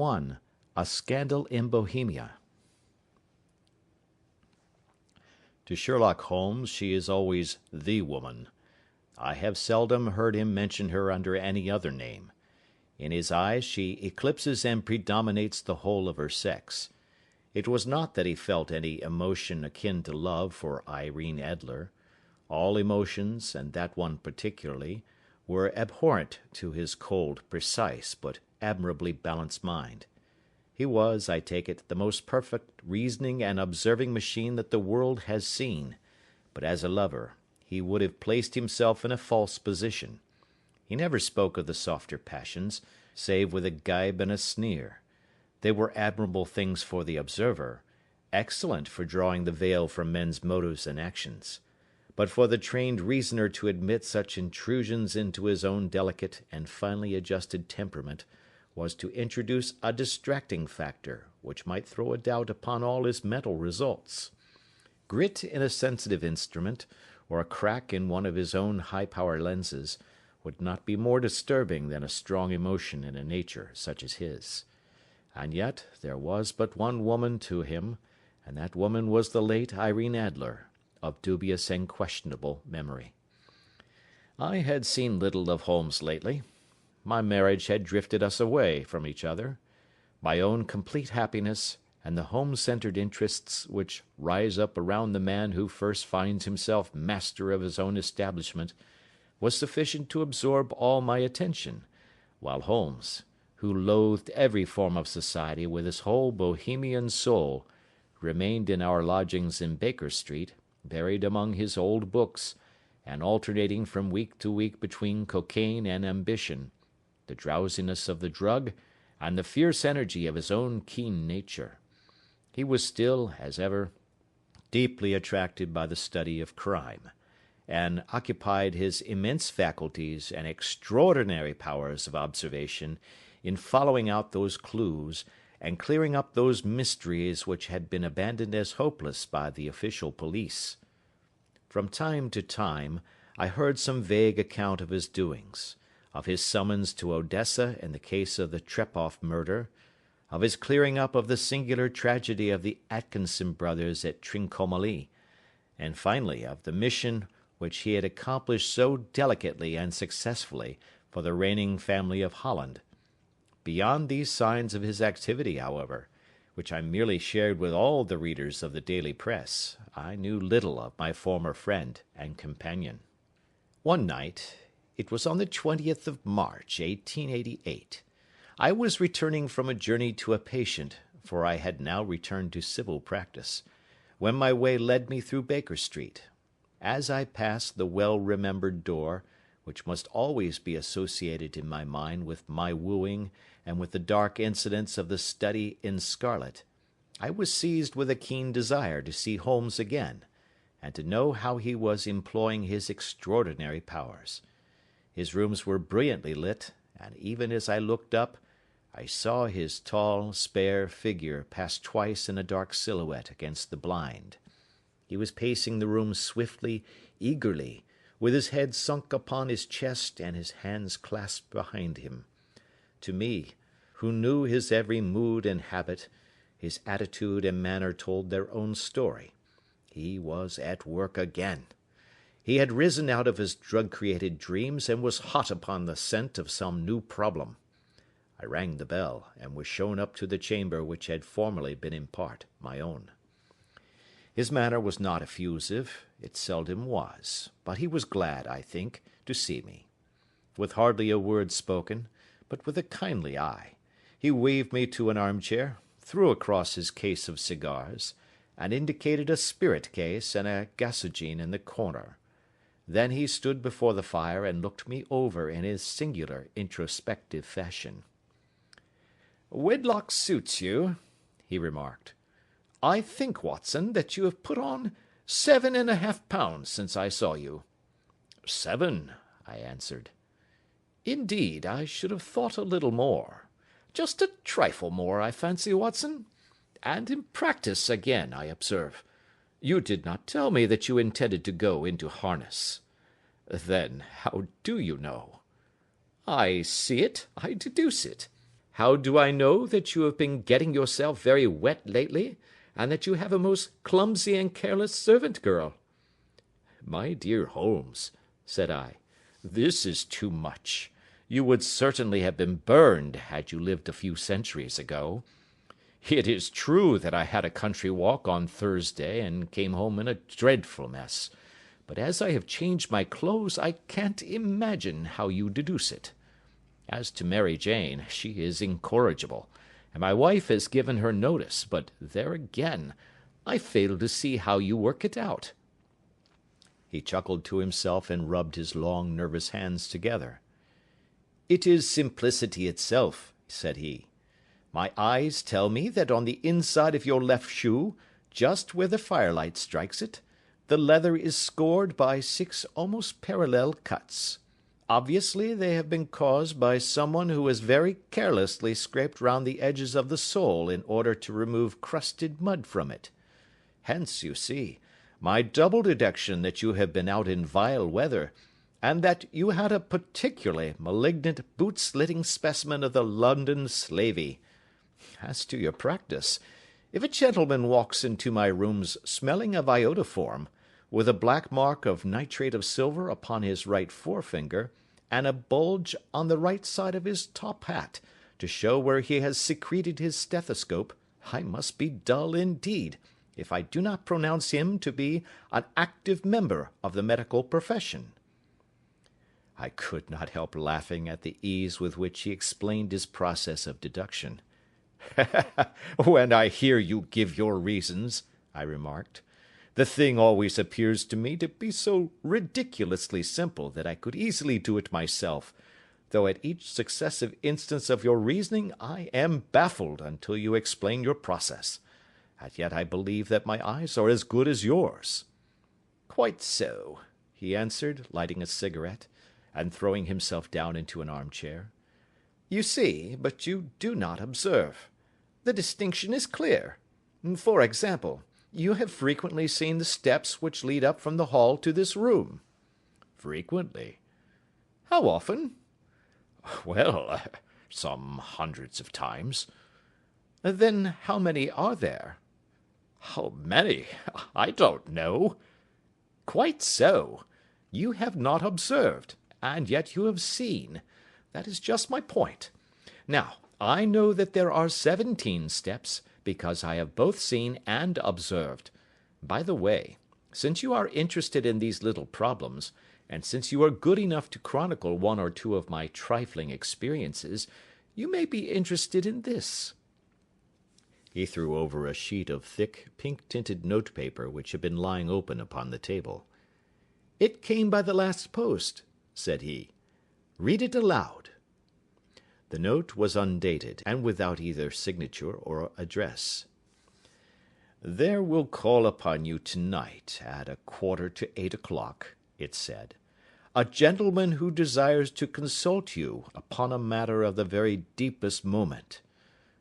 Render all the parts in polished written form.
1. A Scandal in Bohemia. To Sherlock Holmes she is always the woman. I have seldom heard him mention her under any other name. In his eyes she eclipses and predominates the whole of her sex. It was not that he felt any emotion akin to love for Irene Adler. All emotions, and that one particularly, were abhorrent to his cold, precise, but admirably balanced mind. He was, I take it, the most perfect reasoning and observing machine that the world has seen, but as a lover he would have placed himself in a false position. He never spoke of the softer passions, save with a gibe and a sneer. They were admirable things for the observer, excellent for drawing the veil from men's motives and actions. But for the trained reasoner to admit such intrusions into his own delicate and finely adjusted temperament was to introduce a distracting factor which might throw a doubt upon all his mental results. Grit in a sensitive instrument, or a crack in one of his own high-power lenses, would not be more disturbing than a strong emotion in a nature such as his. And yet there was but one woman to him, and that woman was the late Irene Adler, of dubious and questionable memory. I had seen little of Holmes lately. My marriage had drifted us away from each other. My own complete happiness, and the home-centered interests which rise up around the man who first finds himself master of his own establishment, was sufficient to absorb all my attention, while Holmes, who loathed every form of society with his whole Bohemian soul, remained in our lodgings in Baker Street, buried among his old books, and alternating from week to week between cocaine and ambition, the drowsiness of the drug, and the fierce energy of his own keen nature. He was still, as ever, deeply attracted by the study of crime, and occupied his immense faculties and extraordinary powers of observation in following out those clues and clearing up those mysteries which had been abandoned as hopeless by the official police. From time to time I heard some vague account of his doings, of his summons to Odessa in the case of the Trepoff murder, of his clearing up of the singular tragedy of the Atkinson brothers at Trincomalee, and finally of the mission which he had accomplished so delicately and successfully for the reigning family of Holland. Beyond these signs of his activity, however, which I merely shared with all the readers of the daily press, I knew little of my former friend and companion. One night, it was on the 20th of March, 1888, I was returning from a journey to a patient, for I had now returned to civil practice, when my way led me through Baker Street. As I passed the well-remembered door, which must always be associated in my mind with my wooing and with the dark incidents of the study in scarlet, I was seized with a keen desire to see Holmes again, and to know how he was employing his extraordinary powers. His rooms were brilliantly lit, and even as I looked up, I saw his tall, spare figure pass twice in a dark silhouette against the blind. He was pacing the room swiftly, eagerly, with his head sunk upon his chest and his hands clasped behind him. To me, who knew his every mood and habit, his attitude and manner told their own story. He was at work again. He had risen out of his drug-created dreams and was hot upon the scent of some new problem. I rang the bell, and was shown up to the chamber which had formerly been in part my own. His manner was not effusive, it seldom was, but he was glad, I think, to see me. With hardly a word spoken, but with a kindly eye, he waved me to an armchair, threw across his case of cigars, and indicated a spirit case and a gasogene in the corner. Then he stood before the fire and looked me over in his singular introspective fashion. "Wedlock suits you," he remarked. "I think, Watson, that you have put on 7½ pounds since I saw you." "7," I answered. "Indeed, I should have thought a little more. Just a trifle more, I fancy, Watson. And in practice again, I observe. You did not tell me that you intended to go into harness." "Then how do you know?" "I see it, I deduce it. How do I know that you have been getting yourself very wet lately, and that you have a most clumsy and careless servant girl?" "My dear Holmes," said I, "this is too much. You would certainly have been burned had you lived a few centuries ago. It is true that I had a country walk on Thursday and came home in a dreadful mess, but as I have changed my clothes, I can't imagine how you deduce it. As to Mary Jane, she is incorrigible, and my wife has given her notice, but there again, I fail to see how you work it out." He chuckled to himself and rubbed his long, nervous hands together. "It is simplicity itself," said he. "My eyes tell me that on the inside of your left shoe, just where the firelight strikes it, the leather is scored by 6 almost parallel cuts. Obviously they have been caused by someone who has very carelessly scraped round the edges of the sole in order to remove crusted mud from it. Hence, you see, my double deduction that you have been out in vile weather, and that you had a particularly malignant boot-slitting specimen of the London slavey. As to your practice, if a gentleman walks into my rooms smelling of iodoform, with a black mark of nitrate of silver upon his right forefinger, and a bulge on the right side of his top hat, to show where he has secreted his stethoscope, I must be dull indeed, if I do not pronounce him to be an active member of the medical profession." I could not help laughing at the ease with which he explained his process of deduction. "When I hear you give your reasons," I remarked, "the thing always appears to me to be so ridiculously simple that I could easily do it myself, though at each successive instance of your reasoning I am baffled until you explain your process. And yet I believe that my eyes are as good as yours." "Quite so," he answered, lighting a cigarette, and throwing himself down into an armchair. "You see, but you do not observe. The distinction is clear. For example, you have frequently seen the steps which lead up from the hall to this room." "Frequently." "How often?" "Well, some hundreds of times." "Then how many are there?" "How many? I don't know." "Quite so. You have not observed, and yet you have seen. That is just my point. Now, I know that there are 17 steps, because I have both seen and observed. By the way, since you are interested in these little problems, and since you are good enough to chronicle one or two of my trifling experiences, you may be interested in this." He threw over a sheet of thick, pink-tinted notepaper which had been lying open upon the table. "It came by the last post," said he. "Read it aloud." The note was undated, and without either signature or address. "There will call upon you tonight at 7:45, it said, "a gentleman who desires to consult you upon a matter of the very deepest moment.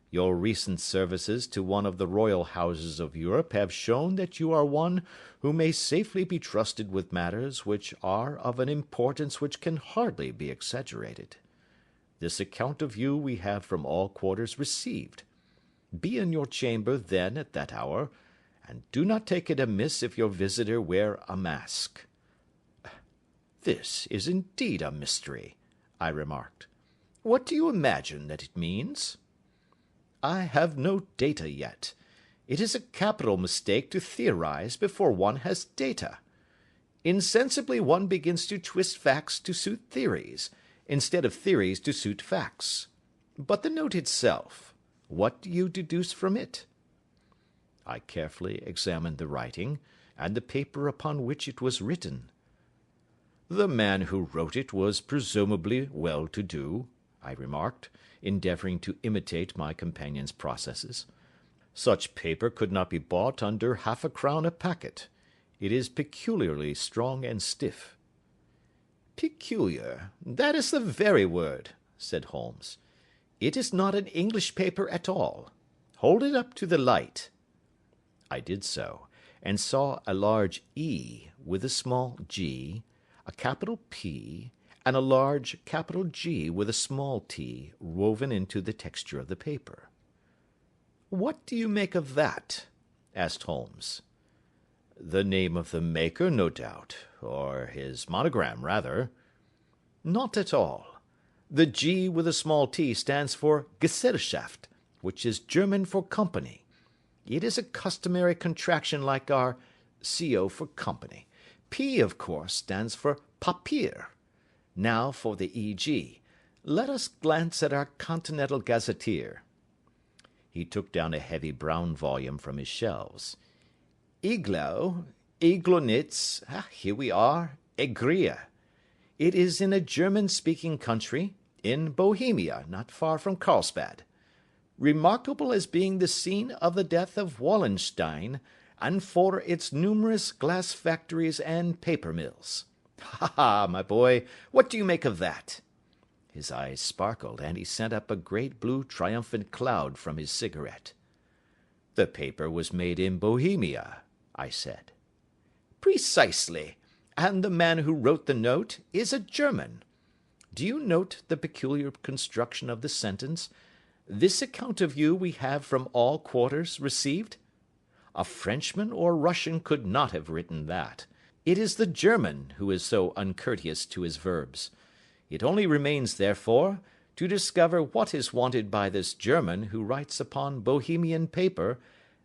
Your recent services to one of the royal houses of Europe have shown that you are one who may safely be trusted with matters which are of an importance which can hardly be exaggerated. This account of you we have from all quarters received. Be in your chamber then at that hour, and do not take it amiss if your visitor wear a mask." "This is indeed a mystery," I remarked. "What do you imagine that it means?" "I have no data yet. It is a capital mistake to theorize before one has data. Insensibly one begins to twist facts to suit theories, instead of theories to suit facts. But the note itself, what do you deduce from it?" I carefully examined the writing, and the paper upon which it was written. "The man who wrote it was presumably well-to-do," I remarked, endeavouring to imitate my companion's processes. "Such paper could not be bought under 1/2 a packet. It is peculiarly strong and stiff." "Peculiar, that is the very word," said Holmes. "It is not an English paper at all. Hold it up to the light." I did so, and saw a large E with a small g, a capital P, and a large capital G with a small t woven into the texture of the paper. "What do you make of that?" asked Holmes. "The name of the maker, no doubt, or his monogram, rather." "Not at all. The G with a small t stands for Gesellschaft, which is German for company. It is a customary contraction like our CO for company. P, of course, stands for Papier. Now for the EG. Let us glance at our Continental Gazetteer." He took down a heavy brown volume from his shelves. Iglonitz, here we are, Egria. It is in a German-speaking country, in Bohemia, not far from Carlsbad. Remarkable as being the scene of the death of Wallenstein, and for its numerous glass factories and paper mills. Ha ha, my boy, what do you make of that? His eyes sparkled, and he sent up a great blue triumphant cloud from his cigarette. "The paper was made in Bohemia," I said. "Precisely, and the man who wrote the note is a German. Do you note the peculiar construction of the sentence? 'This account of you we have from all quarters received'? A Frenchman or Russian could not have written that. It is the German who is so uncourteous to his verbs. It only remains, therefore, to discover what is wanted by this German who writes upon Bohemian paper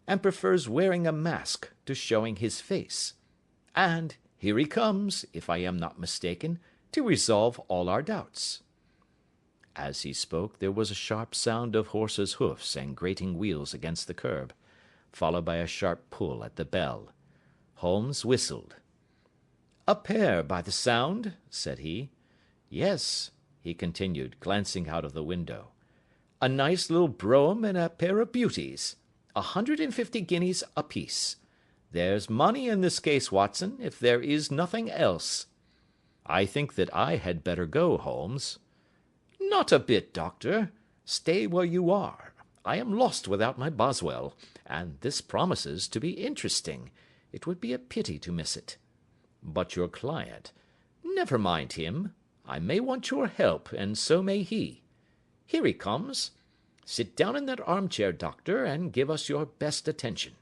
and prefers wearing a mask to showing his face. And here he comes, if I am not mistaken, to resolve all our doubts." As he spoke, there was a sharp sound of horses' hoofs and grating wheels against the curb, followed by a sharp pull at the bell. Holmes whistled. "A pair, by the sound," said he. "Yes," he continued, glancing out of the window. "A nice little brougham and a pair of beauties. 150 guineas apiece. There's money in this case, Watson, if there is nothing else." "I think that I had better go, Holmes." "Not a bit, Doctor. Stay where you are. I am lost without my Boswell, and this promises to be interesting. It would be a pity to miss it." "But your client—" "Never mind him. I may want your help, and so may he. Here he comes. Sit down in that armchair, Doctor, and give us your best attention."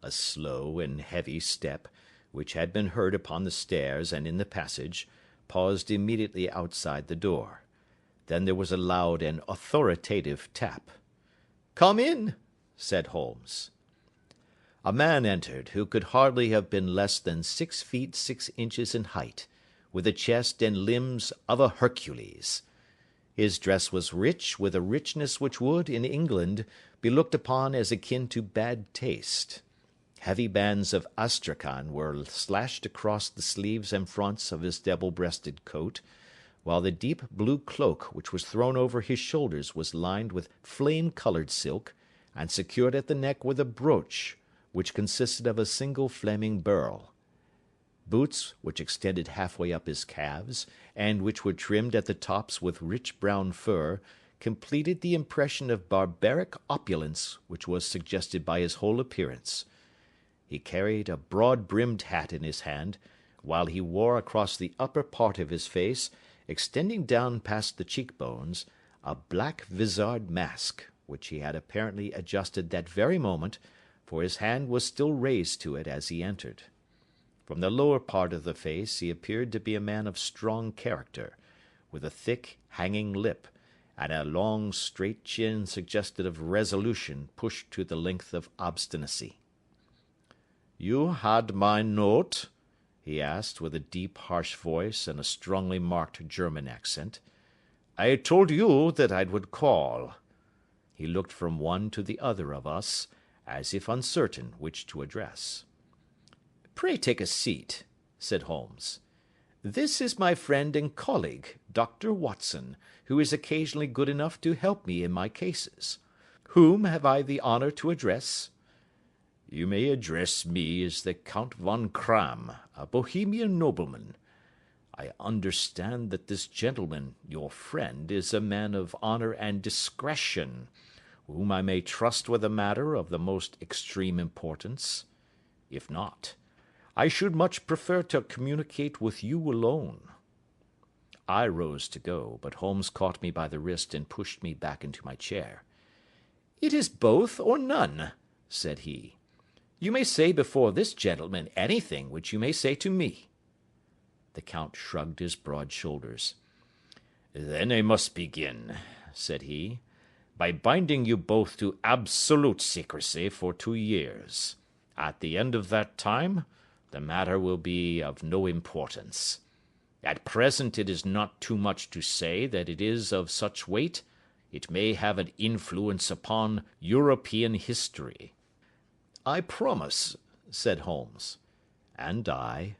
A slow and heavy step, which had been heard upon the stairs and in the passage, paused immediately outside the door. Then there was a loud and authoritative tap. "Come in," said Holmes. A man entered who could hardly have been less than 6 feet 6 inches in height, with a chest and limbs of a Hercules. His dress was rich, with a richness which would, in England, be looked upon as akin to bad taste. Heavy bands of astrakhan were slashed across the sleeves and fronts of his double-breasted coat, while the deep blue cloak which was thrown over his shoulders was lined with flame-coloured silk, and secured at the neck with a brooch, which consisted of a single flaming beryl. Boots, which extended halfway up his calves, and which were trimmed at the tops with rich brown fur, completed the impression of barbaric opulence which was suggested by his whole appearance. He carried a broad-brimmed hat in his hand, while he wore across the upper part of his face, extending down past the cheekbones, a black vizard mask, which he had apparently adjusted that very moment, for his hand was still raised to it as he entered. From the lower part of the face he appeared to be a man of strong character, with a thick, hanging lip, and a long, straight chin suggestive of resolution pushed to the length of obstinacy. "You had my note?" he asked, with a deep, harsh voice and a strongly marked German accent. "I told you that I would call." He looked from one to the other of us, as if uncertain which to address. "Pray take a seat," said Holmes. "This is my friend and colleague, Dr. Watson, who is occasionally good enough to help me in my cases. Whom have I the honour to address?" "You may address me as the Count von Kramm, a Bohemian nobleman. I understand that this gentleman, your friend, is a man of honour and discretion, whom I may trust with a matter of the most extreme importance. If not, I should much prefer to communicate with you alone. I rose to go, but Holmes caught me by the wrist and pushed me back into my chair. "It is both or none," said he. "You may say before this gentleman anything which you may say to me." The Count shrugged his broad shoulders. "Then I must begin," said he, "by binding you both to absolute secrecy for 2 years. At the end of that time, the matter will be of no importance. At present it is not too much to say that it is of such weight it may have an influence upon European history." "I promise," said Holmes. "And I."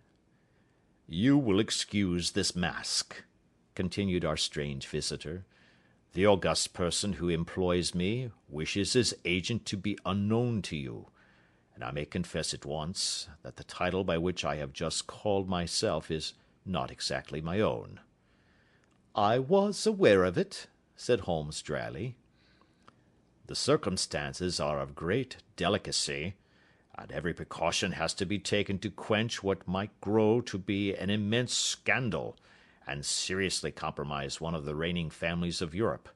"You will excuse this mask," continued our strange visitor. "The august person who employs me wishes his agent to be unknown to you, and I may confess at once that the title by which I have just called myself is not exactly my own." "I was aware of it," said Holmes dryly. "The circumstances are of great delicacy, and every precaution has to be taken to quench what might grow to be an immense scandal, and seriously compromise one of the reigning families of Europe.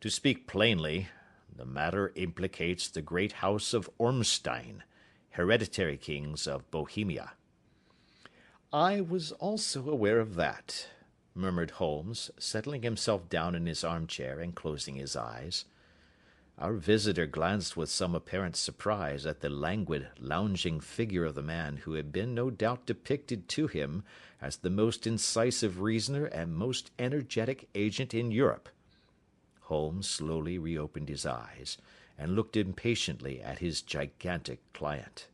To speak plainly, the matter implicates the great house of Ormstein, hereditary kings of Bohemia." "I was also aware of that," murmured Holmes, settling himself down in his armchair and closing his eyes. Our visitor glanced with some apparent surprise at the languid, lounging figure of the man who had been no doubt depicted to him as the most incisive reasoner and most energetic agent in Europe. Holmes slowly reopened his eyes, and looked impatiently at his gigantic client.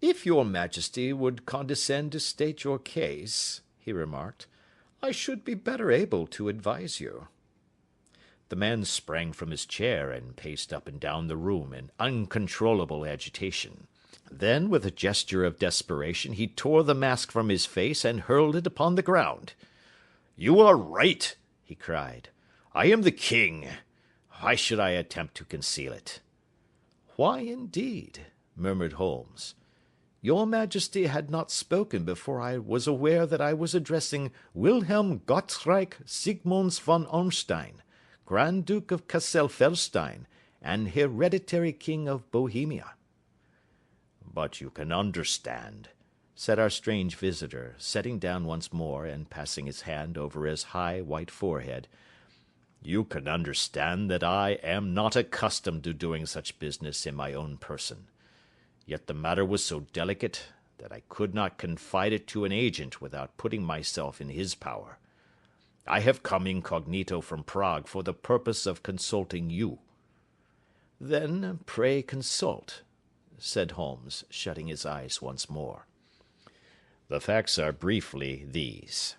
"If your Majesty would condescend to state your case," he remarked, "I should be better able to advise you." The man sprang from his chair and paced up and down the room in uncontrollable agitation. Then, with a gesture of desperation, he tore the mask from his face and hurled it upon the ground. "You are right," he cried. "I am the king. Why should I attempt to conceal it?" "Why, indeed?" murmured Holmes. "Your Majesty had not spoken before I was aware that I was addressing Wilhelm Gottschalk Sigmunds von Ormstein, Grand Duke of Cassel-Felstein, and hereditary King of Bohemia." "But you can understand," said our strange visitor, sitting down once more and passing his hand over his high white forehead, "you can understand that I am not accustomed to doing such business in my own person. Yet the matter was so delicate that I could not confide it to an agent without putting myself in his power. I have come incognito from Prague for the purpose of consulting you." "Then pray consult," said Holmes, shutting his eyes once more. "The facts are briefly these.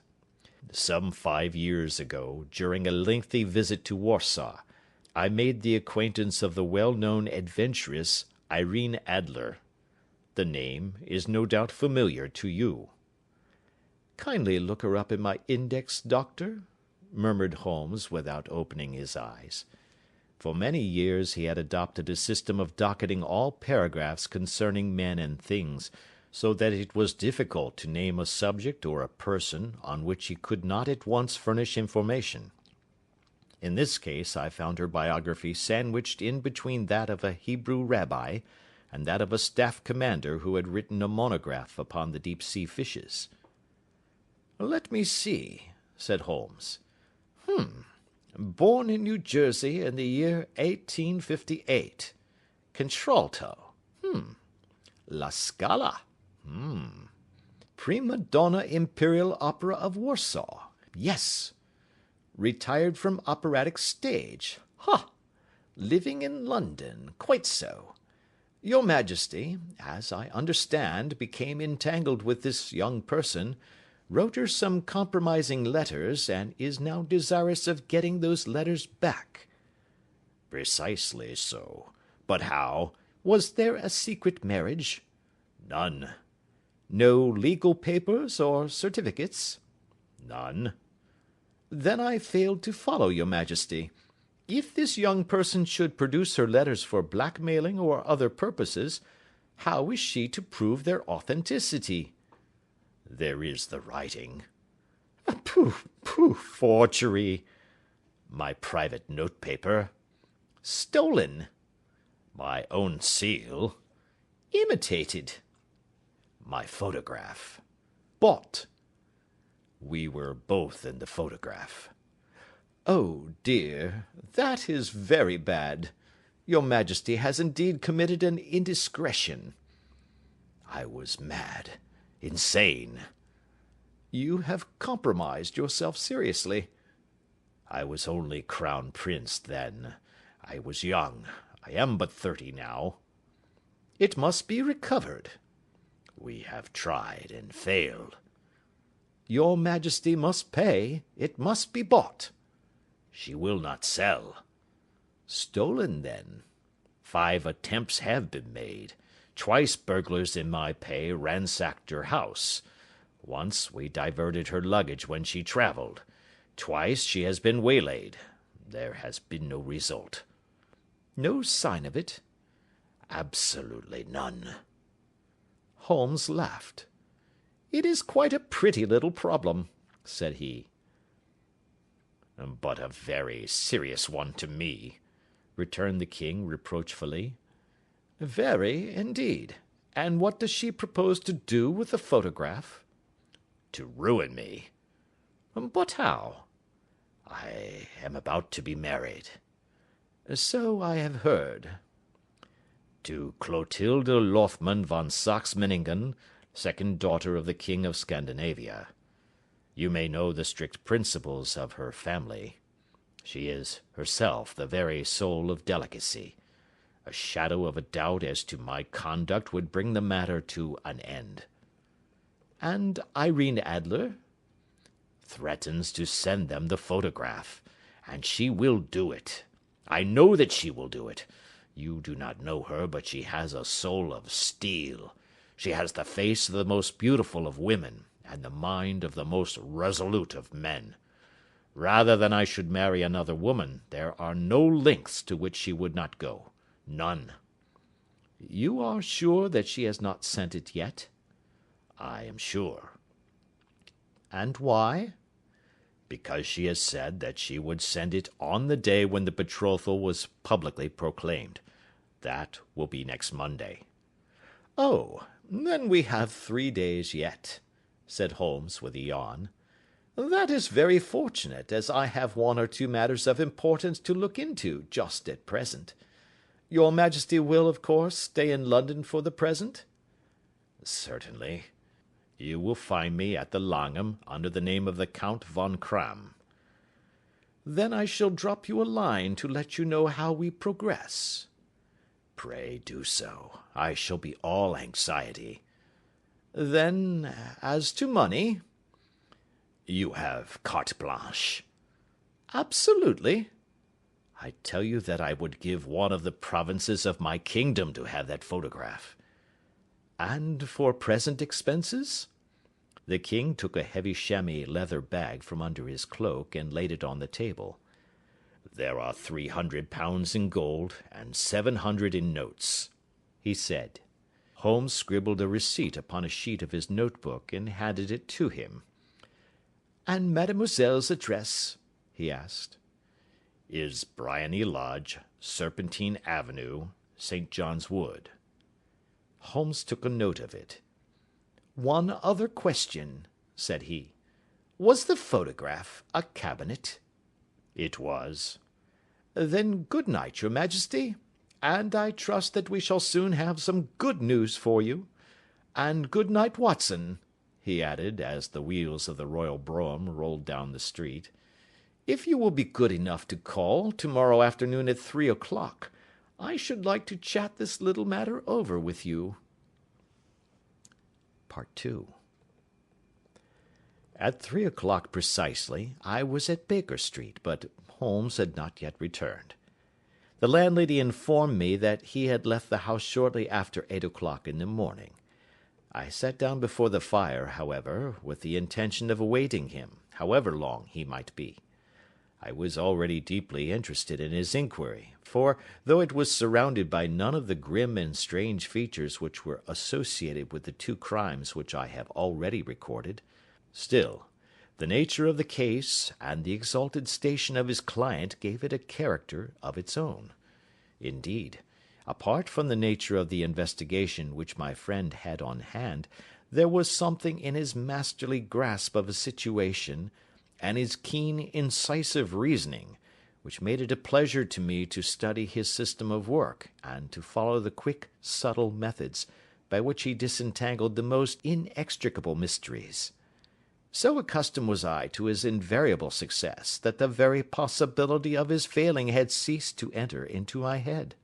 Some 5 years ago, during a lengthy visit to Warsaw, I made the acquaintance of the well-known adventuress Irene Adler. The name is no doubt familiar to you." "Kindly look her up in my index, Doctor," murmured Holmes without opening his eyes. For many years he had adopted a system of docketing all paragraphs concerning men and things, so that it was difficult to name a subject or a person on which he could not at once furnish information. In this case I found her biography sandwiched in between that of a Hebrew rabbi and that of a staff commander who had written a monograph upon the deep-sea fishes. "Let me see," said Holmes. Born in New Jersey in the year 1858. Contralto. La Scala. Prima donna Imperial Opera of Warsaw. Yes. Retired from operatic stage. Ha! Living in London. Quite so. Your Majesty, as I understand, became entangled with this young person, wrote her some compromising letters, and is now desirous of getting those letters back." "Precisely so. But how—" "Was there a secret marriage?" "None." "No legal papers or certificates?" "None." "Then I failed to follow your Majesty. If this young person should produce her letters for blackmailing or other purposes, how is she to prove their authenticity?" "There is the writing." Pooh, pooh, forgery. My private notepaper. Stolen. My own seal. Imitated. My photograph. Bought. We were both in the photograph. Oh, dear, that is very bad. Your Majesty has indeed committed an indiscretion. I was mad, insane. You have compromised yourself seriously. I was only crown prince then. I was young. I am but 30 now. It must be recovered. We have tried and failed. Your Majesty must pay. It must be bought. She will not sell. Stolen, then. 5 attempts have been made. Twice burglars in my pay ransacked her house. Once we diverted her luggage when she travelled. Twice she has been waylaid. There has been no result. No sign of it? Absolutely none. Holmes laughed. It is quite a pretty little problem, said he. But a very serious one to me, returned the king reproachfully. Very, indeed. And what does she propose to do with the photograph? To ruin me. But how? I am about to be married. So I have heard. To Clotilde Lothman von Saxe-Meiningen, second daughter of the King of Scandinavia. You may know the strict principles of her family. She is herself the very soul of delicacy. A shadow of a doubt as to my conduct would bring the matter to an end. And Irene Adler? Threatens to send them the photograph, and she will do it. I know that she will do it. You do not know her, but she has a soul of steel. She has the face of the most beautiful of women, and the mind of the most resolute of men. Rather than I should marry another woman, there are no lengths to which she would not go. None. You are sure that she has not sent it yet? I am sure. And why? Because she has said that she would send it on the day when the betrothal was publicly proclaimed. That will be next Monday. Oh, then we have 3 days yet, said Holmes with a yawn. That is very fortunate, as I have 1 or 2 matters of importance to look into just at present. Your Majesty will, of course, stay in London for the present? Certainly. You will find me at the Langham under the name of the Count von Cram. Then I shall drop you a line to let you know how we progress. Pray do so. I shall be all anxiety. Then, as to money? You have carte blanche. Absolutely. I tell you that I would give 1 of the provinces of my kingdom to have that photograph. And for present expenses? The king took a heavy chamois leather bag from under his cloak and laid it on the table. There are £300 in gold and 700 in notes, he said. Holmes scribbled a receipt upon a sheet of his notebook and handed it to him. And mademoiselle's address? He asked. Is Briony Lodge, Serpentine Avenue, St. John's Wood. Holmes took a note of it. One other question, said he. Was the photograph a cabinet? It was. Then good night, your Majesty, and I trust that we shall soon have some good news for you. And good night, Watson, he added, as the wheels of the royal brougham rolled down the street. If you will be good enough to call tomorrow afternoon at 3 o'clock, I should like to chat this little matter over with you. Part 2. At 3 o'clock precisely, I was at Baker Street, but Holmes had not yet returned. The landlady informed me that he had left the house shortly after 8 o'clock in the morning. I sat down before the fire, however, with the intention of awaiting him, however long he might be. I was already deeply interested in his inquiry, for, though it was surrounded by none of the grim and strange features which were associated with the 2 crimes which I have already recorded, still, The nature of the case and the exalted station of his client gave it a character of its own. Indeed, apart from the nature of the investigation which my friend had on hand, there was something in his masterly grasp of a situation, and his keen, incisive reasoning, which made it a pleasure to me to study his system of work, and to follow the quick, subtle methods by which he disentangled the most inextricable mysteries. So accustomed was I to his invariable success, that the very possibility of his failing had ceased to enter into my head.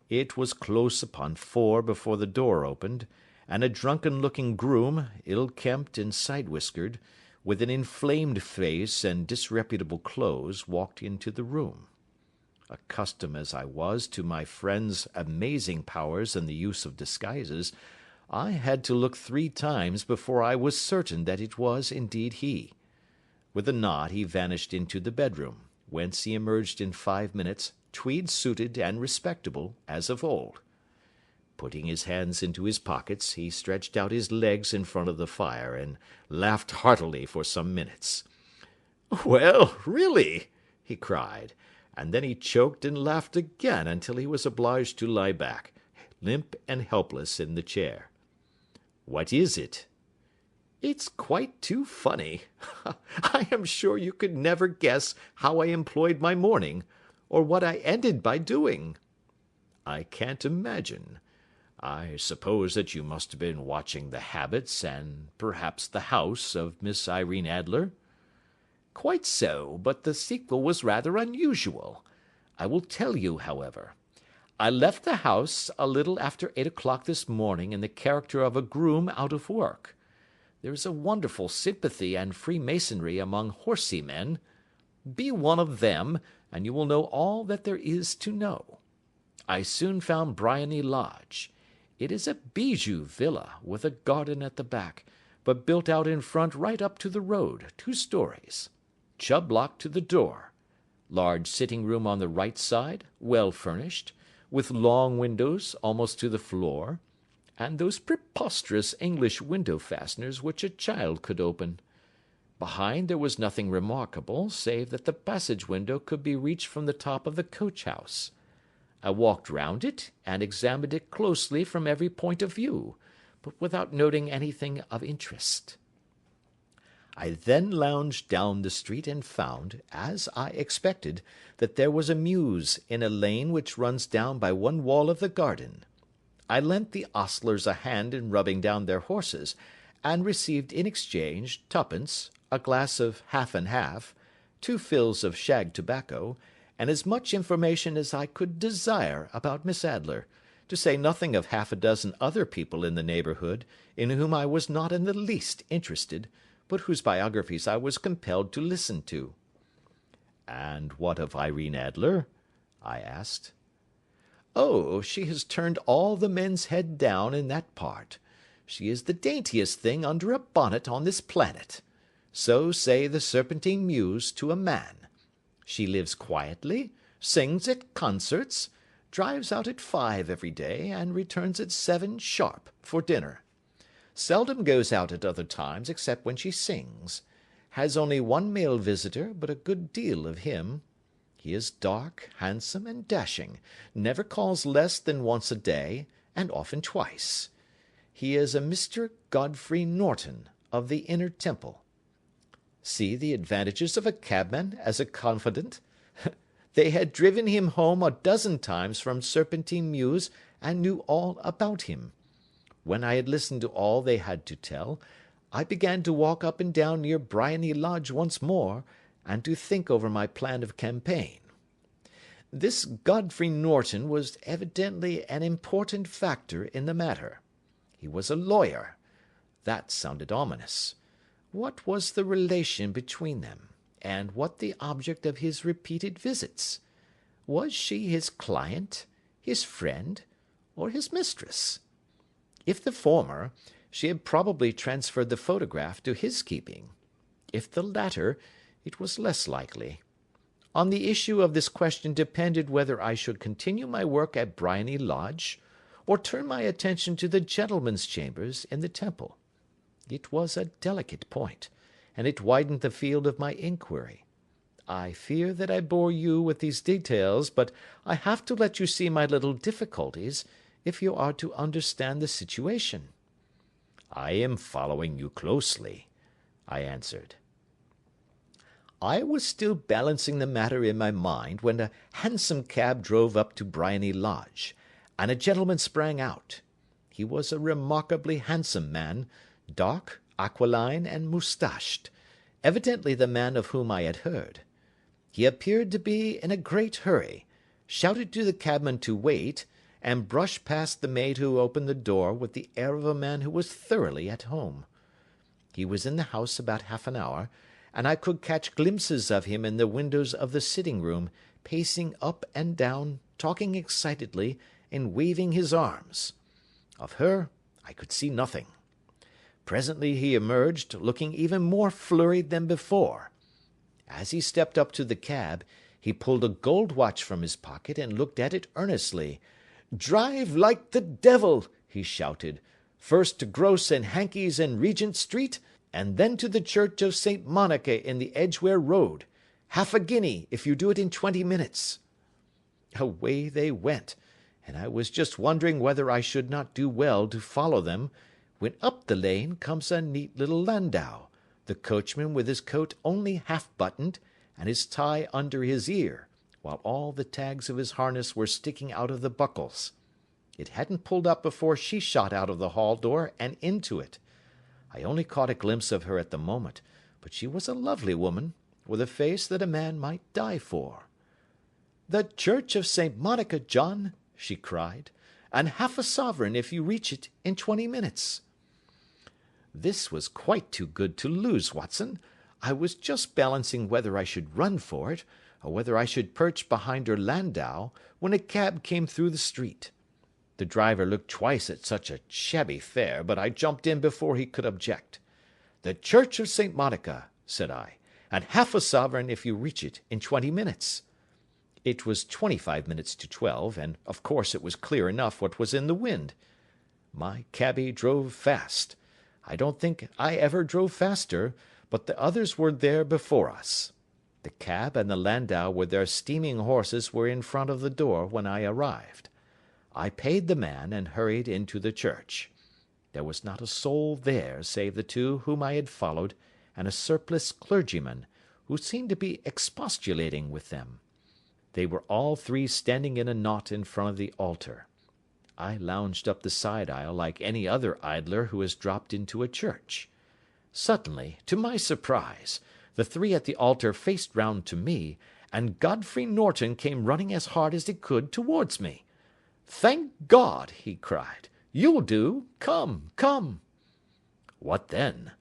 It was close upon 4 before the door opened, and a drunken-looking groom, ill-kempt and side-whiskered, with an inflamed face and disreputable clothes, walked into the room. Accustomed as I was to my friend's amazing powers in the use of disguises, I had to look 3 times before I was certain that it was indeed he. With a nod he vanished into the bedroom, whence he emerged in 5 minutes, tweed-suited and respectable as of old. Putting his hands into his pockets, he stretched out his legs in front of the fire, and laughed heartily for some minutes. "Well, really!" he cried, and then he choked and laughed again until he was obliged to lie back, limp and helpless, in the chair. "What is it?" "It's quite too funny. I am sure you could never guess how I employed my morning, or what I ended by doing." "I can't imagine. I suppose that you must have been watching the habits, and perhaps the house, of Miss Irene Adler?" "Quite so, but the sequel was rather unusual. I will tell you, however. I left the house a little after 8 o'clock this morning in the character of a groom out of work. There is a wonderful sympathy and freemasonry among horsey men. Be one of them, and you will know all that there is to know. I soon found Briony Lodge. It is a bijou villa, with a garden at the back, but built out in front right up to the road, 2 stories. Chubb lock to the door. Large sitting room on the right side, well furnished, with long windows almost to the floor, and those preposterous English window fasteners which a child could open. Behind there was nothing remarkable, save that the passage window could be reached from the top of the coach-house. I walked round it, and examined it closely from every point of view, but without noting anything of interest. I then lounged down the street, and found, as I expected, that there was a mews in a lane which runs down by one wall of the garden. I lent the ostlers a hand in rubbing down their horses, and received in exchange 2d, a glass of half and half, 2 fills of shag tobacco, and as much information as I could desire about Miss Adler, to say nothing of half a dozen other people in the neighbourhood, in whom I was not in the least interested, but whose biographies I was compelled to listen to. "And what of Irene Adler?" I asked. "Oh, she has turned all the men's head down in that part. She is the daintiest thing under a bonnet on this planet. So say the Serpentine Mews to a man. She lives quietly, sings at concerts, drives out at 5 every day, and returns at 7 sharp for dinner. Seldom goes out at other times except when she sings. Has only 1 male visitor, but a good deal of him. He is dark, handsome, and dashing, never calls less than once a day, and often twice. He is a Mr. Godfrey Norton, of the Inner Temple. See the advantages of a cabman as a confidant. They had driven him home a dozen times from Serpentine Mews, and knew all about him. When I had listened to all they had to tell, I began to walk up and down near Briony Lodge once more, and to think over my plan of campaign. This Godfrey Norton was evidently an important factor in the matter. He was a lawyer. That sounded ominous. What was the relation between them, and what the object of his repeated visits? Was she his client, his friend, or his mistress? If the former, she had probably transferred the photograph to his keeping. If the latter, it was less likely. On the issue of this question depended whether I should continue my work at Briony Lodge, or turn my attention to the gentlemen's chambers in the Temple. It was a delicate point, and it widened the field of my inquiry. I fear that I bore you with these details, but I have to let you see my little difficulties, if you are to understand the situation." "I am following you closely," I answered. "I was still balancing the matter in my mind when a hansom cab drove up to Briony Lodge, and a gentleman sprang out. He was a remarkably handsome man, dark, aquiline, and moustached, evidently the man of whom I had heard. He appeared to be in a great hurry, shouted to the cabman to wait, and brushed past the maid who opened the door with the air of a man who was thoroughly at home. He was in the house about half an hour, and I could catch glimpses of him in the windows of the sitting room, pacing up and down, talking excitedly, and waving his arms. Of her I could see nothing. Presently he emerged, looking even more flurried than before. As he stepped up to the cab, he pulled a gold watch from his pocket and looked at it earnestly. 'Drive like the devil!' he shouted. 'First to Gross and Hankey's in Regent Street, and then to the Church of St. Monica in the Edgware Road. Half a guinea if you do it in 20 minutes.' Away they went, and I was just wondering whether I should not do well to follow them, when up the lane comes a neat little landau, the coachman with his coat only half buttoned, and his tie under his ear, while all the tags of his harness were sticking out of the buckles. It hadn't pulled up before she shot out of the hall door and into it. I only caught a glimpse of her at the moment, but she was a lovely woman, with a face that a man might die for. 'The Church of St. Monica, John,' she cried, 'and half a sovereign if you reach it in 20 minutes.' This was quite too good to lose, Watson. I was just balancing whether I should run for it, or whether I should perch behind her landau, when a cab came through the street. The driver looked twice at such a shabby fare, but I jumped in before he could object. 'The Church of St. Monica,' said I, 'and half a sovereign if you reach it in 20 minutes. It was 25 minutes to 12, and of course it was clear enough what was in the wind. My cabby drove fast. I don't think I ever drove faster, but the others were there before us. The cab and the landau with their steaming horses were in front of the door when I arrived. I paid the man and hurried into the church. There was not a soul there save the two whom I had followed, and a surpliced clergyman, who seemed to be expostulating with them. They were all three standing in a knot in front of the altar. I lounged up the side aisle like any other idler who has dropped into a church. Suddenly, to my surprise, the three at the altar faced round to me, and Godfrey Norton came running as hard as he could towards me. 'Thank God!' he cried. 'You'll do. Come, come.' 'What then?'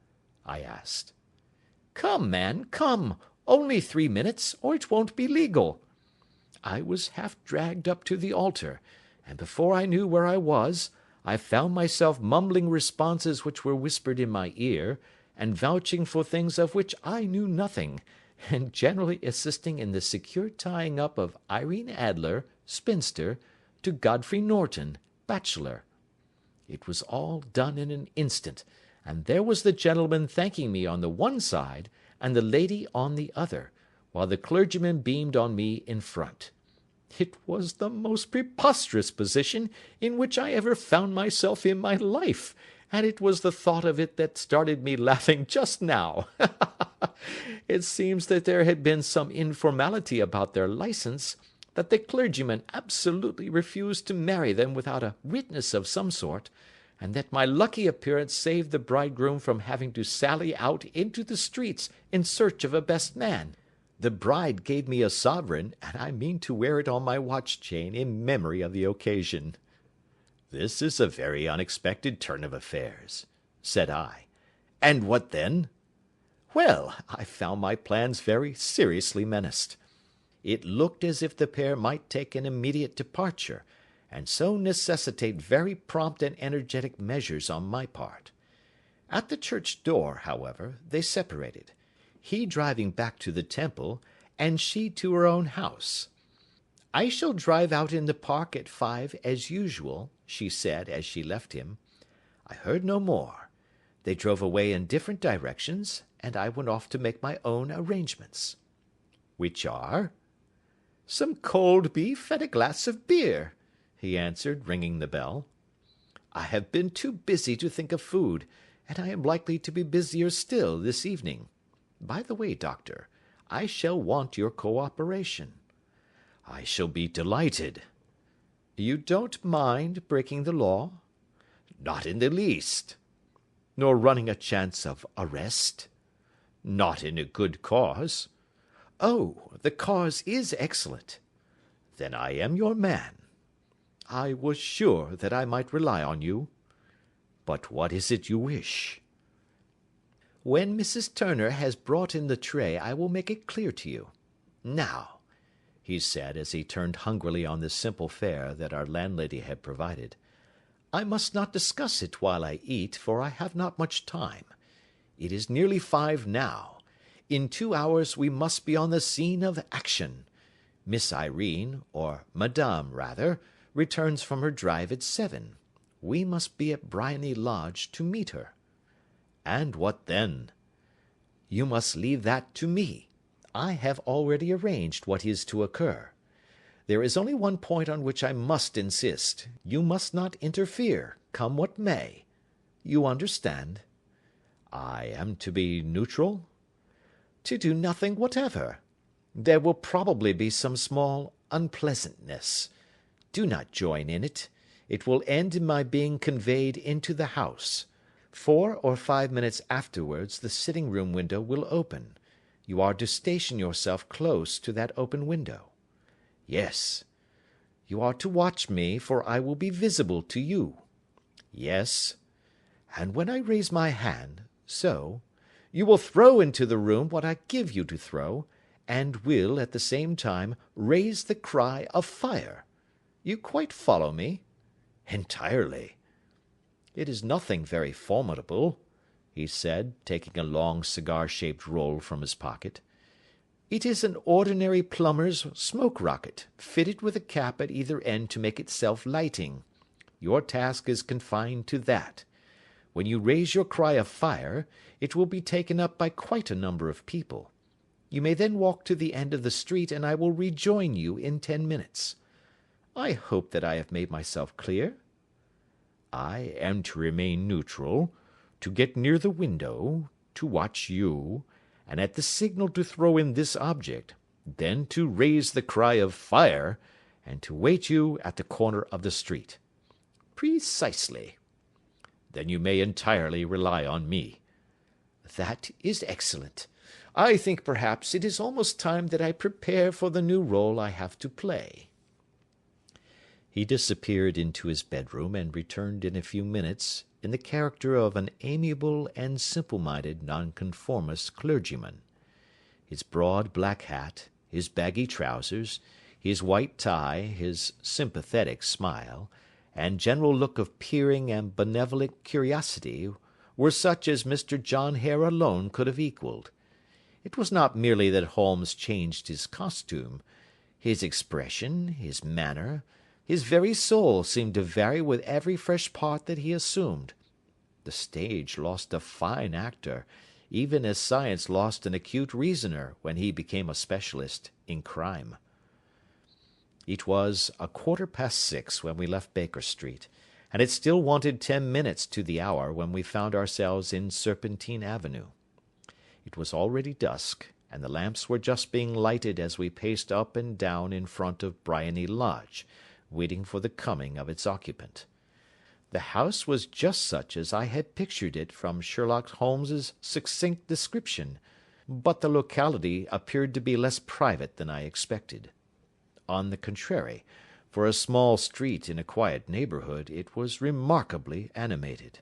I asked. 'Come, man, come. Only 3 minutes, or it won't be legal.' I was half dragged up to the altar, and before I knew where I was, I found myself mumbling responses which were whispered in my ear, and vouching for things of which I knew nothing, and generally assisting in the secure tying up of Irene Adler, spinster, to Godfrey Norton, bachelor. It was all done in an instant, and there was the gentleman thanking me on the one side, and the lady on the other, while the clergyman beamed on me in front. It was the most preposterous position in which I ever found myself in my life, and it was the thought of it that started me laughing just now. It seems that there had been some informality about their licence, that the clergyman absolutely refused to marry them without a witness of some sort, and that my lucky appearance saved the bridegroom from having to sally out into the streets in search of a best man. The bride gave me a sovereign, and I mean to wear it on my watch chain in memory of the occasion." "This is a very unexpected turn of affairs," said I. "And what then?" "Well, I found my plans very seriously menaced. It looked as if the pair might take an immediate departure, and so necessitate very prompt and energetic measures on my part. At the church door, however, they separated, he driving back to the Temple, and she to her own house. 'I shall drive out in the park at 5 as usual,' she said as she left him. I heard no more. They drove away in different directions, and I went off to make my own arrangements." "Which are?" "Some cold beef and a glass of beer," he answered, ringing the bell. "I have been too busy to think of food, and I am likely to be busier still this evening. By the way, Doctor, I shall want your cooperation." "I shall be delighted." "You don't mind breaking the law?" "Not in the least." "Nor running a chance of arrest?" "Not in a good cause." "Oh, the cause is excellent." "Then I am your man." "I was sure that I might rely on you." "But what is it you wish?" "When Mrs. Turner has brought in the tray I will make it clear to you. Now," he said, as he turned hungrily on the simple fare that our landlady had provided, "I must not discuss it while I eat, for I have not much time. It is nearly 5 now. In 2 hours we must be on the scene of action. Miss Irene, or Madame rather, returns from her drive at 7. We must be at Briony Lodge to meet her." "And what then?" "You must leave that to me. I have already arranged what is to occur. There is only one point on which I must insist. You must not interfere, come what may. You understand?" "I am to be neutral?" "To do nothing whatever. There will probably be some small unpleasantness. Do not join in it. It will end in my being conveyed into the house. 4 or 5 minutes afterwards the sitting-room window will open. You are to station yourself close to that open window." "Yes." "You are to watch me, for I will be visible to you." "Yes." "And when I raise my hand, so, you will throw into the room what I give you to throw, and will, at the same time, raise the cry of fire. You quite follow me?" "Entirely." "It is nothing very formidable," he said, taking a long cigar-shaped roll from his pocket. "It is an ordinary plumber's smoke rocket, fitted with a cap at either end to make it self-lighting. Your task is confined to that. When you raise your cry of fire, it will be taken up by quite a number of people. You may then walk to the end of the street, and I will rejoin you in 10 minutes. I hope that I have made myself clear?" "I am to remain neutral, to get near the window, to watch you, and at the signal to throw in this object, then to raise the cry of fire, and to wait you at the corner of the street." "Precisely." "Then you may entirely rely on me." "That is excellent. I think perhaps it is almost time that I prepare for the new role I have to play." He disappeared into his bedroom, and returned in a few minutes in the character of an amiable and simple-minded nonconformist clergyman. His broad black hat, his baggy trousers, his white tie, his sympathetic smile, and general look of peering and benevolent curiosity were such as Mr. John Hare alone could have equalled. It was not merely that Holmes changed his costume. His expression, his manner, his very soul seemed to vary with every fresh part that he assumed. The stage lost a fine actor, even as science lost an acute reasoner when he became a specialist in crime. It was 6:15 when we left Baker Street, and it still wanted 10 minutes to the hour when we found ourselves in Serpentine Avenue. It was already dusk, and the lamps were just being lighted as we paced up and down in front of Briony Lodge, waiting for the coming of its occupant. The house was just such as I had pictured it from Sherlock Holmes's succinct description, but the locality appeared to be less private than I expected. On the contrary, for a small street in a quiet neighbourhood, it was remarkably animated.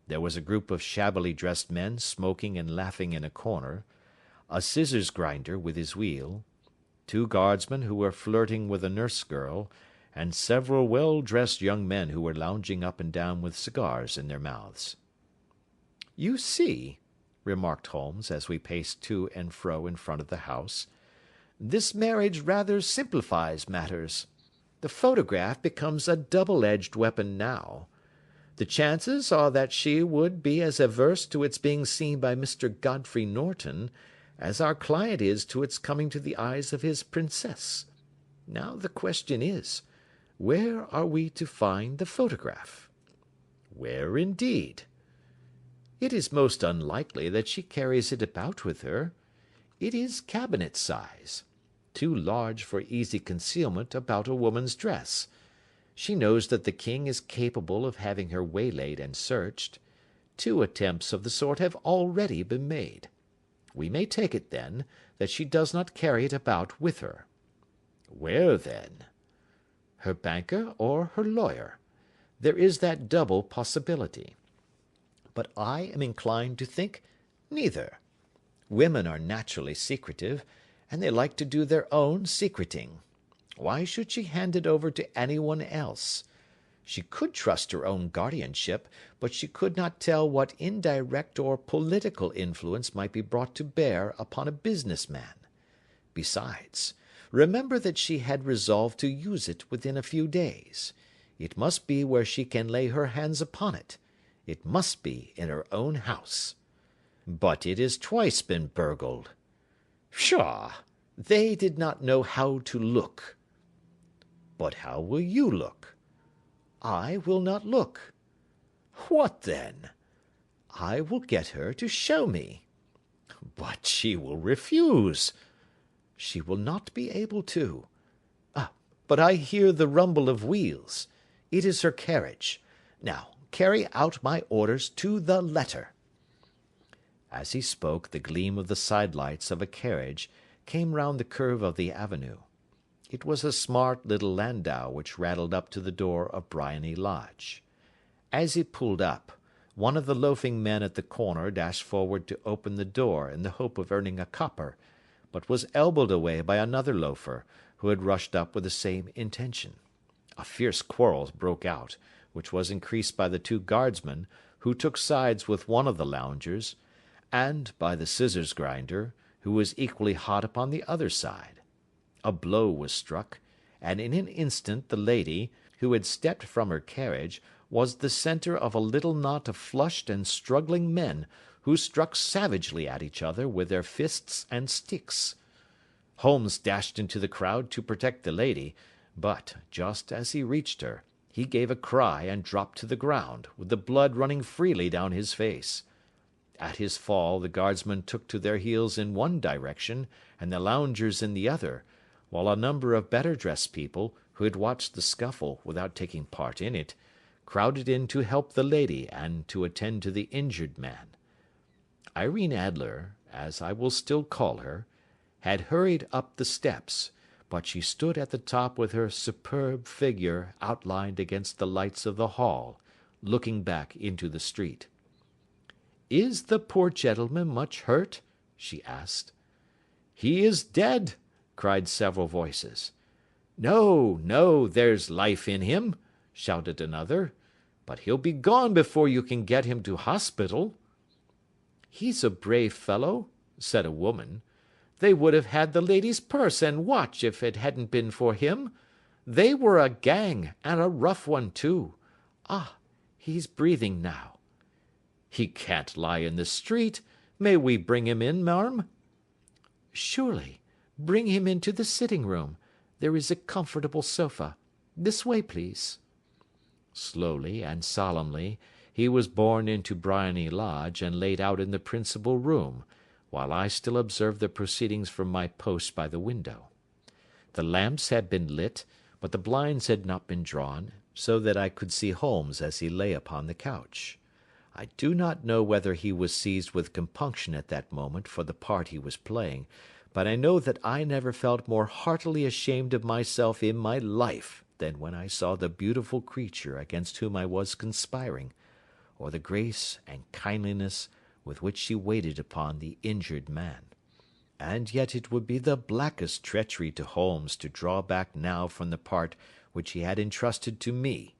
There was a group of shabbily dressed men smoking and laughing in a corner, a scissors grinder with his wheel, 2 guardsmen who were flirting with a nurse girl, and several well-dressed young men who were lounging up and down with cigars in their mouths. "You see," remarked Holmes, as we paced to and fro in front of the house, "this marriage rather simplifies matters. The photograph becomes a double-edged weapon now. The chances are that she would be as averse to its being seen by Mr. Godfrey Norton as our client is to its coming to the eyes of his princess. Now the question is, where are we to find the photograph?" "Where, indeed?" "It is most unlikely that she carries it about with her. It is cabinet size, too large for easy concealment about a woman's dress. She knows that the king is capable of having her waylaid and searched. 2 attempts of the sort have already been made. We may take it, then, that she does not carry it about with her." "Where, then?" "Her banker or her lawyer. There is that double possibility. But I am inclined to think neither. Women are naturally secretive, and they like to do their own secreting. Why should she hand it over to any one else? She could trust her own guardianship, but she could not tell what indirect or political influence might be brought to bear upon a business man. Besides, remember that she had resolved to use it within a few days. It must be where she can lay her hands upon it. It must be in her own house." "But it has twice been burgled." "Pshaw! They did not know how to look." "But how will you look?" "I will not look." "What then?" "I will get her to show me." "But she will refuse." "She will not be able to. But I hear the rumble of wheels. It is her carriage. Now, carry out my orders to the letter." As he spoke, the gleam of the side lights of a carriage came round the curve of the avenue. It was a smart little landau which rattled up to the door of Briony Lodge. As it pulled up, one of the loafing men at the corner dashed forward to open the door in the hope of earning a copper, but was elbowed away by another loafer, who had rushed up with the same intention. A fierce quarrel broke out, which was increased by the 2 guardsmen, who took sides with one of the loungers, and by the scissors grinder, who was equally hot upon the other side. A blow was struck, and in an instant the lady, who had stepped from her carriage, was the centre of a little knot of flushed and struggling men, who struck savagely at each other with their fists and sticks. Holmes dashed into the crowd to protect the lady, but, just as he reached her, he gave a cry and dropped to the ground, with the blood running freely down his face. At his fall the guardsmen took to their heels in one direction, and the loungers in the other, while a number of better dressed people, who had watched the scuffle without taking part in it, crowded in to help the lady and to attend to the injured man. Irene Adler, as I will still call her, had hurried up the steps, but she stood at the top with her superb figure outlined against the lights of the hall, looking back into the street. "Is the poor gentleman much hurt?" she asked. "He is dead," cried several voices. "No, no, there's life in him," shouted another, "but he'll be gone before you can get him to hospital." "He's a brave fellow," said a woman. "They would have had the lady's purse and watch if it hadn't been for him. They were a gang, and a rough one too. Ah, he's breathing now." "He can't lie in the street. May we bring him in, marm?" "Surely. Bring him into the sitting room. There is a comfortable sofa. This way, please." Slowly and solemnly he was borne into Briony Lodge and laid out in the principal room, while I still observed the proceedings from my post by the window. The lamps had been lit, but the blinds had not been drawn, so that I could see Holmes as he lay upon the couch. I do not know whether he was seized with compunction at that moment for the part he was playing, but I know that I never felt more heartily ashamed of myself in my life than when I saw the beautiful creature against whom I was conspiring, or the grace and kindliness with which she waited upon the injured man. And yet it would be the blackest treachery to Holmes to draw back now from the part which he had entrusted to me.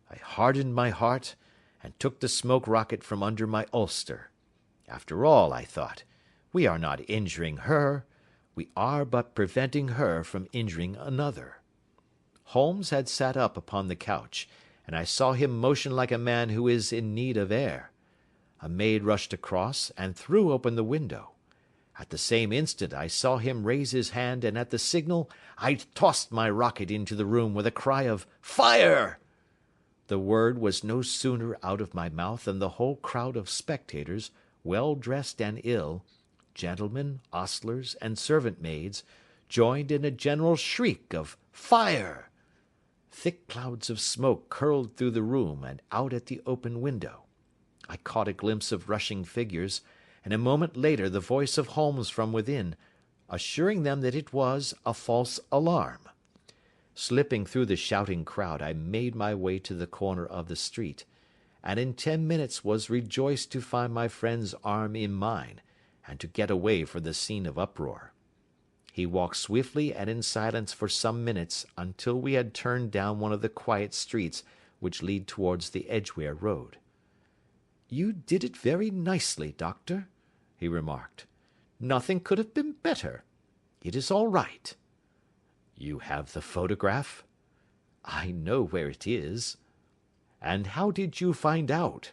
I hardened my heart, and took the smoke rocket from under my ulster. After all, I thought, we are not injuring her, we are but preventing her from injuring another. Holmes had sat up upon the couch, and I saw him motion like a man who is in need of air. A maid rushed across and threw open the window. At the same instant I saw him raise his hand, and at the signal I tossed my rocket into the room with a cry of "Fire!" The word was no sooner out of my mouth than the whole crowd of spectators, well dressed and ill, gentlemen, ostlers, and servant maids, joined in a general shriek of "Fire!" Thick clouds of smoke curled through the room and out at the open window. I caught a glimpse of rushing figures, and a moment later the voice of Holmes from within, assuring them that it was a false alarm. Slipping through the shouting crowd, I made my way to the corner of the street, and in 10 minutes was rejoiced to find my friend's arm in mine, and to get away from the scene of uproar. He walked swiftly and in silence for some minutes until we had turned down one of the quiet streets which lead towards the Edgware Road. "You did it very nicely, Doctor," he remarked. "Nothing could have been better. It is all right." "You have the photograph?" "I know where it is." "And how did you find out?"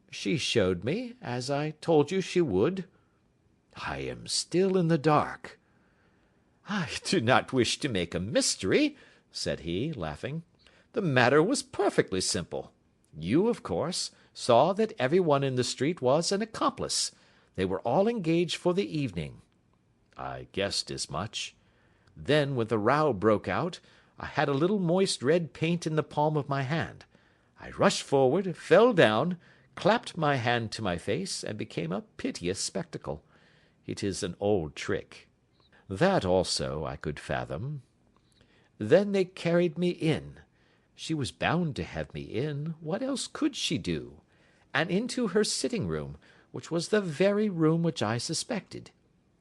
"She showed me, as I told you she would." "I am still in the dark." "I do not wish to make a mystery," said he, laughing. "The matter was perfectly simple. You, of course, saw that everyone in the street was an accomplice. They were all engaged for the evening." "I guessed as much." "Then, when the row broke out, I had a little moist red paint in the palm of my hand. I rushed forward, fell down, clapped my hand to my face, and became a piteous spectacle. It is an old trick. That also I could fathom. Then they carried me in. She was bound to have me in. What else could she do? And into her sitting room, which was the very room which I suspected.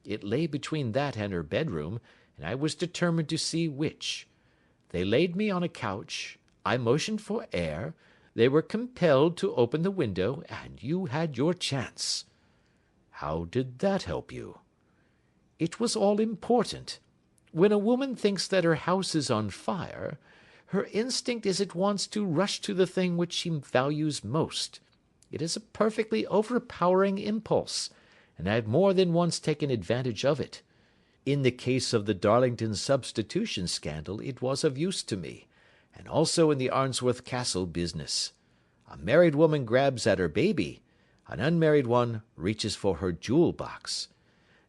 It lay between that and her bedroom, and I was determined to see which. They laid me on a couch. I motioned for air. They were compelled to open the window, and you had your chance." "How did that help you?" "It was all important. When a woman thinks that her house is on fire, her instinct is at once to rush to the thing which she values most. It is a perfectly overpowering impulse, and I have more than once taken advantage of it. In the case of the Darlington substitution scandal it was of use to me, and also in the Arnsworth Castle business. A married woman grabs at her baby, an unmarried one reaches for her jewel box.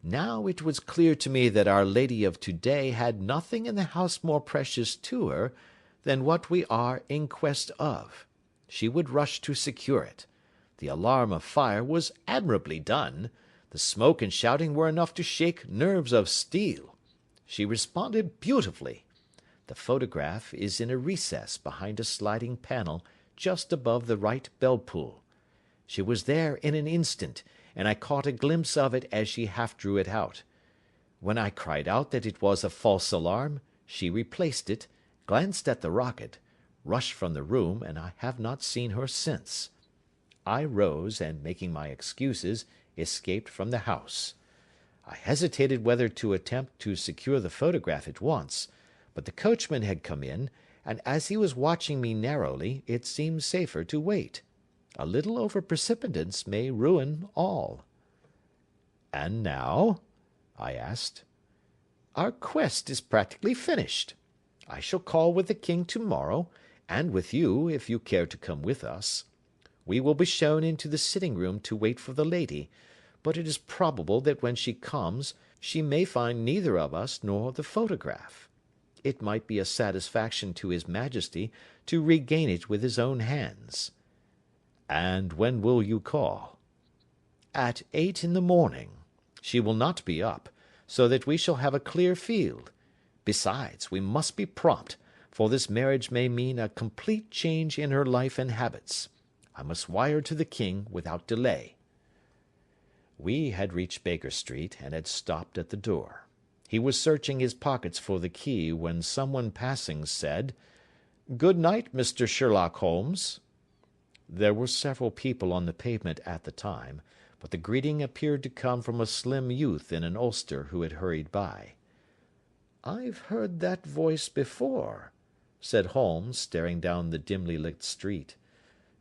Now it was clear to me that Our Lady of today had nothing in the house more precious to her than what we are in quest of. She would rush to secure it. The alarm of fire was admirably done. The smoke and shouting were enough to shake nerves of steel. She responded beautifully. The photograph is in a recess behind a sliding panel just above the right bell-pull. She was there in an instant, and I caught a glimpse of it as she half drew it out. When I cried out that it was a false alarm, she replaced it, glanced at the rocket, rushed from the room, and I have not seen her since. I rose, and making my excuses, escaped from the house. I hesitated whether to attempt to secure the photograph at once, but the coachman had come in, and as he was watching me narrowly, it seemed safer to wait. A little over-precipitance may ruin all. "And now?" I asked. "Our quest is practically finished. I shall call with the king to-morrow, and with you, if you care to come with us. We will be shown into the sitting-room to wait for the lady, but it is probable that when she comes she may find neither of us nor the photograph. It might be a satisfaction to his Majesty to regain it with his own hands." "And when will you call?" "At 8 in the morning. She will not be up, so that we shall have a clear field. Besides, we must be prompt, for this marriage may mean a complete change in her life and habits. I must wire to the king without delay." We had reached Baker Street, and had stopped at the door. He was searching his pockets for the key when someone passing said, "Good night, Mr. Sherlock Holmes." There were several people on the pavement at the time, but the greeting appeared to come from a slim youth in an ulster who had hurried by. "I've heard that voice before," said Holmes, staring down the dimly lit street.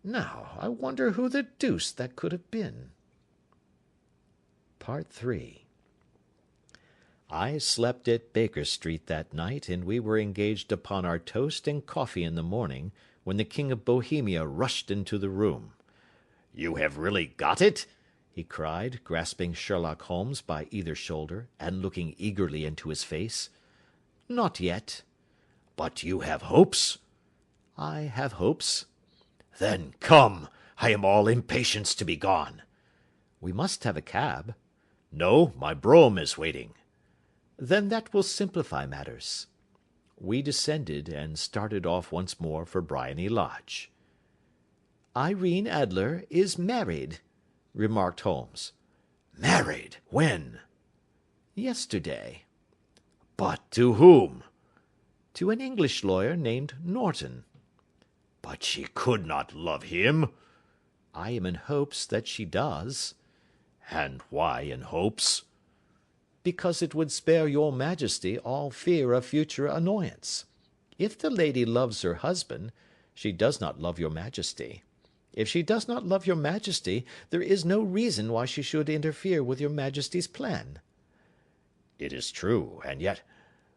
"Now, I wonder who the deuce that could have been." Part 3. I slept at Baker Street that night, and we were engaged upon our toast and coffee in the morning, when the King of Bohemia rushed into the room. "You have really got it?" he cried, grasping Sherlock Holmes by either shoulder, and looking eagerly into his face. "Not yet." "But you have hopes?" "I have hopes." "Then come, I am all impatience to be gone." "We must have a cab." "No, my brougham is waiting." "Then that will simplify matters." We descended, and started off once more for Briony Lodge. "Irene Adler is married," remarked Holmes. "Married? When?" "Yesterday." "But to whom?" "To an English lawyer named Norton." "But she could not love him." "I am in hopes that she does." "And why in hopes?" "Because it would spare your majesty all fear of future annoyance. If the lady loves her husband, she does not love your majesty. If she does not love your majesty, there is no reason why she should interfere with your majesty's plan." "It is true, and yet,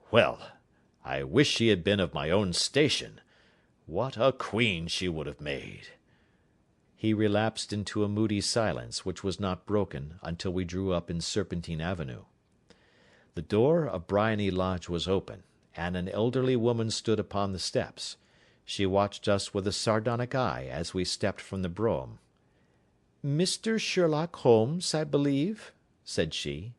well, I wish she had been of my own station. What a queen she would have made!" He relapsed into a moody silence, which was not broken until we drew up in Serpentine Avenue. The door of Briony Lodge was open, and an elderly woman stood upon the steps. She watched us with a sardonic eye as we stepped from the brougham. "Mr. Sherlock Holmes, I believe?" said she.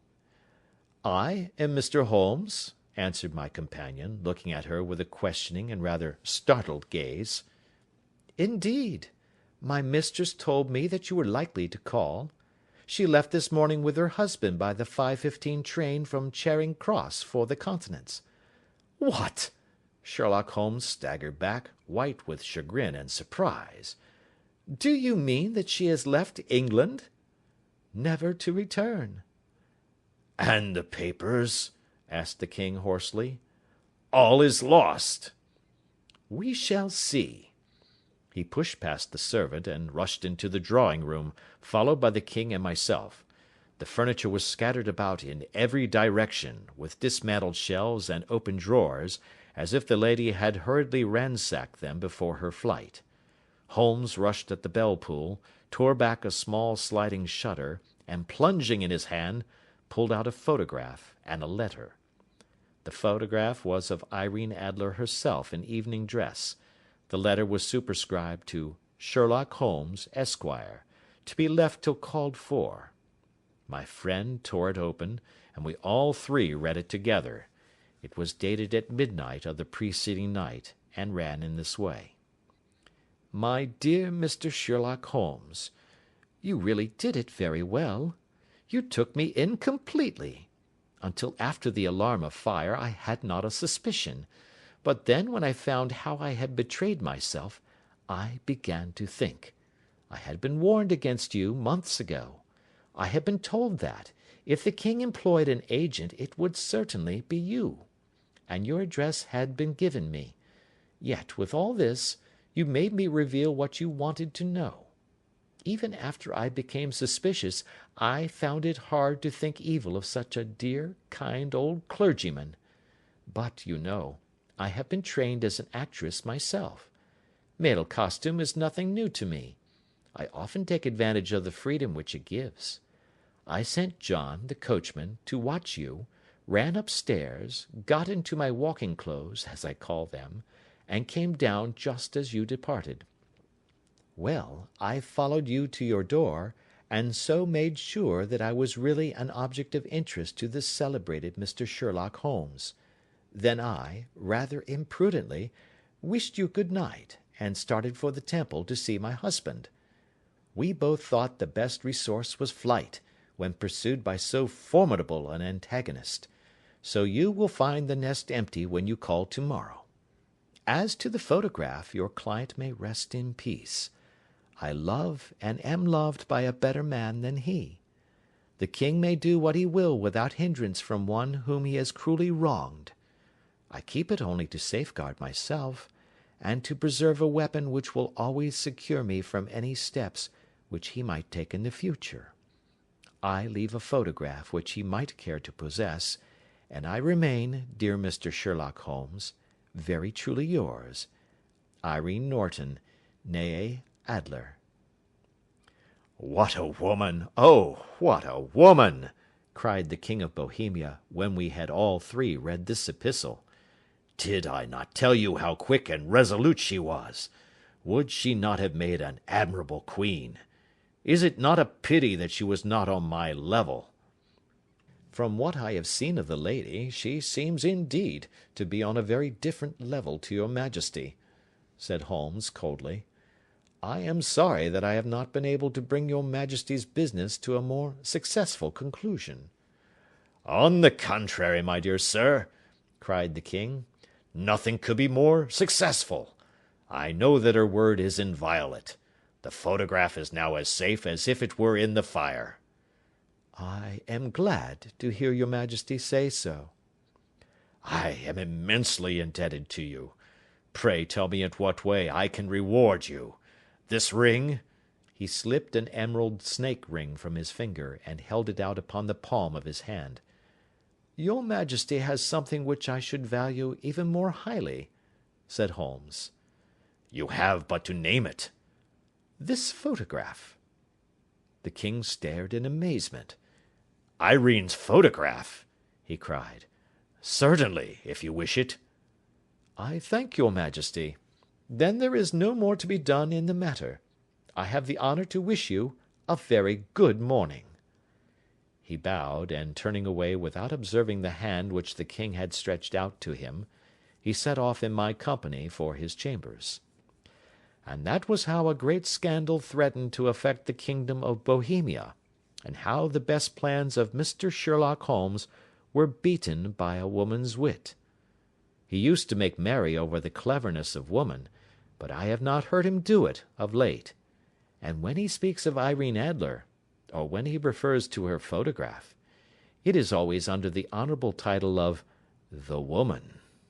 "I am Mr. Holmes," answered my companion, looking at her with a questioning and rather startled gaze. "Indeed! My mistress told me that you were likely to call. She left this morning with her husband by the 5:15 train from Charing Cross for the Continent." "What!" Sherlock Holmes staggered back, white with chagrin and surprise. "Do you mean that she has left England?" "Never to return." "And the papers?" asked the king hoarsely. "All is lost." "We shall see." He pushed past the servant, and rushed into the drawing-room, followed by the king and myself. The furniture was scattered about in every direction, with dismantled shelves and open drawers, as if the lady had hurriedly ransacked them before her flight. Holmes rushed at the bell-pull, tore back a small sliding shutter, and, plunging in his hand, pulled out a photograph and a letter. The photograph was of Irene Adler herself in evening dress. The letter was superscribed to Sherlock Holmes, Esquire, to be left till called for. My friend tore it open, and we all three read it together. It was dated at midnight of the preceding night, and ran in this way: "My dear Mr. Sherlock Holmes, you really did it very well. You took me in completely. Until after the alarm of fire I had not a suspicion, but then when I found how I had betrayed myself, I began to think. I had been warned against you months ago. I had been told that, if the king employed an agent, it would certainly be you. And your address had been given me. Yet, with all this, you made me reveal what you wanted to know. Even after I became suspicious, I found it hard to think evil of such a dear, kind old clergyman. But, you know, I have been trained as an actress myself. Male costume is nothing new to me. I often take advantage of the freedom which it gives. I sent John, the coachman, to watch you, ran upstairs, got into my walking clothes, as I call them, and came down just as you departed. Well, I followed you to your door, and so made sure that I was really an object of interest to this celebrated Mr. Sherlock Holmes. Then I, rather imprudently, wished you good night, and started for the Temple to see my husband. We both thought the best resource was flight, when pursued by so formidable an antagonist. So you will find the nest empty when you call to-morrow. As to the photograph, your client may rest in peace. I love and am loved by a better man than he. The king may do what he will without hindrance from one whom he has cruelly wronged. I keep it only to safeguard myself, and to preserve a weapon which will always secure me from any steps which he might take in the future. I leave a photograph which he might care to possess, and I remain, dear Mr. Sherlock Holmes, very truly yours, Irene Norton, née Adler. What a woman! Oh, what a woman! cried the King of Bohemia, when we had all three read this epistle. Did I not tell you how quick and resolute she was? Would she not have made an admirable queen? Is it not a pity that she was not on my level? From what I have seen of the lady, she seems indeed to be on a very different level to your Majesty, said Holmes coldly. I am sorry that I have not been able to bring your Majesty's business to a more successful conclusion. On the contrary, my dear sir, cried the king, nothing could be more successful. I know that her word is inviolate. The photograph is now as safe as if it were in the fire. I am glad to hear your Majesty say so. I am immensely indebted to you. Pray tell me in what way I can reward you. This ring—" He slipped an emerald snake ring from his finger, and held it out upon the palm of his hand. "Your Majesty has something which I should value even more highly," said Holmes. "You have but to name it." "This photograph." The king stared in amazement. "Irene's photograph!" he cried. "Certainly, if you wish it." "I thank your Majesty. Then there is no more to be done in the matter. I have the honour to wish you a very good morning." He bowed, and turning away without observing the hand which the king had stretched out to him, he set off in my company for his chambers. And that was how a great scandal threatened to affect the kingdom of Bohemia, and how the best plans of Mr. Sherlock Holmes were beaten by a woman's wit. He used to make merry over the cleverness of woman, but I have not heard him do it of late, and when he speaks of Irene Adler, or when he refers to her photograph, it is always under the honourable title of the woman.